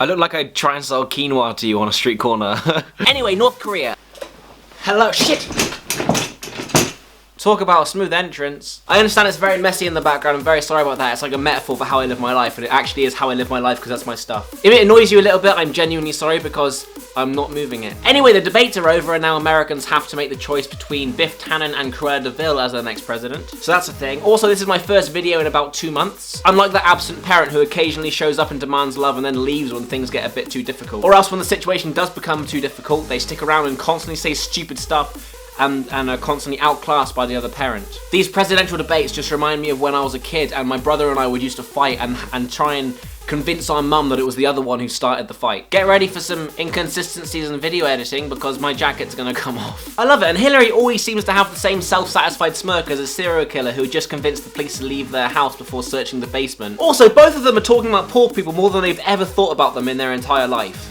I look like I'd try and sell quinoa to you on a street corner. Anyway, North Korea. Hello, shit! Talk about a smooth entrance. I understand it's very messy in the background, I'm very sorry about that. It's like a metaphor for how I live my life, and it actually is how I live my life because that's my stuff. If it annoys you a little bit, I'm genuinely sorry because I'm not moving it. Anyway, the debates are over and now Americans have to make the choice between Biff Tannen and Cruella de Vil as their next president. So that's a thing. Also, this is my first video in about 2 months. Unlike the absent parent who occasionally shows up and demands love and then leaves when things get a bit too difficult. Or else when the situation does become too difficult, they stick around and constantly say stupid stuff and are constantly outclassed by the other parent. These presidential debates just remind me of when I was a kid and my brother and I would used to fight and try and convince our mum that it was the other one who started the fight. Get ready for some inconsistencies in video editing because my jacket's gonna come off. I love it, and Hillary always seems to have the same self-satisfied smirk as a serial killer who just convinced the police to leave their house before searching the basement. Also, both of them are talking about poor people more than they've ever thought about them in their entire life.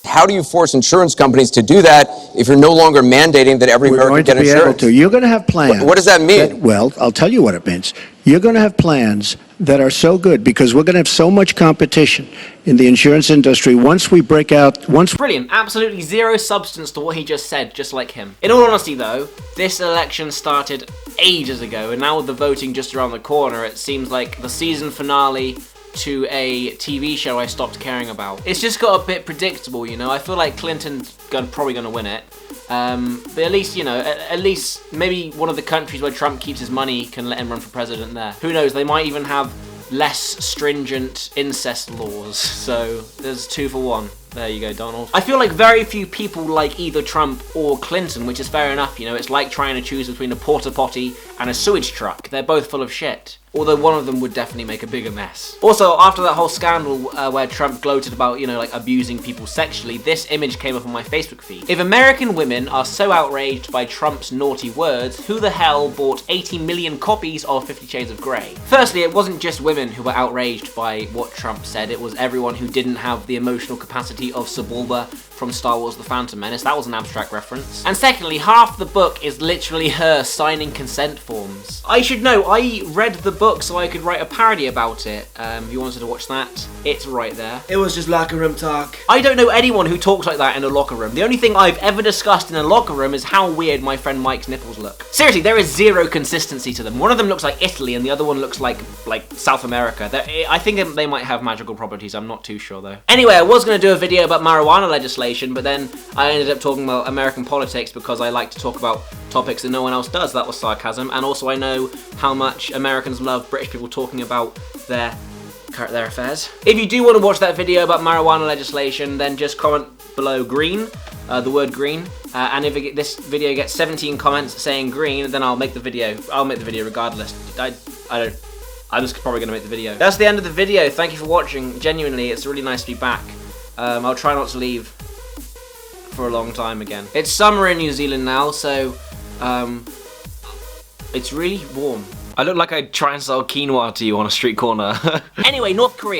How do you force insurance companies to do that if you're no longer mandating that every American get insurance? You're going to have plans. What does that mean? Well, I'll tell you what it means. You're going to have plans that are so good because we're going to have so much competition in the insurance industry once we break out. Brilliant. Absolutely zero substance to what he just said, just like him. In all honesty though, this election started ages ago and now with the voting just around the corner, it seems like the season finale to a TV show I stopped caring about. It's just got a bit predictable, you know. I feel like Clinton's probably gonna win it. But at least, you know, at least maybe one of the countries where Trump keeps his money can let him run for president there. Who knows, they might even have less stringent incest laws. So there's 2 for 1. There you go, Donald. I feel like very few people like either Trump or Clinton, which is fair enough, you know. It's like trying to choose between a porta potty and a sewage truck. They're both full of shit. Although one of them would definitely make a bigger mess. Also, after that whole scandal where Trump gloated about, you know, like abusing people sexually, this image came up on my Facebook feed. If American women are so outraged by Trump's naughty words, who the hell bought 80 million copies of 50 Shades of Grey? Firstly, it wasn't just women who were outraged by what Trump said, it was everyone who didn't have the emotional capacity of Sebulba from Star Wars The Phantom Menace. That was an abstract reference. And secondly, half the book is literally her signing consent forms. I should know, I read the book so I could write a parody about it. If you wanted to watch that, it's right there. It was just locker room talk. I don't know anyone who talks like that in a locker room. The only thing I've ever discussed in a locker room is how weird my friend Mike's nipples look. Seriously, there is zero consistency to them. One of them looks like Italy and the other one looks like South America. I think they might have magical properties, I'm not too sure though. Anyway, I was going to do a video about marijuana legislation, but then I ended up talking about American politics because I like to talk about topics that no one else does. That was sarcasm. And also I know how much Americans love British people talking about their affairs. If you do want to watch that video about marijuana legislation, then just comment below green, the word green, and if this video gets 17 comments saying green, then I'll make the video. I'll make the video regardless. I'm just probably gonna make the video. That's the end of the video. Thank you for watching. Genuinely, it's really nice to be back. I'll try not to leave for a long time again. It's summer in New Zealand now, so it's really warm. I look like I'd try and sell quinoa to you on a street corner. Anyway, North Korea.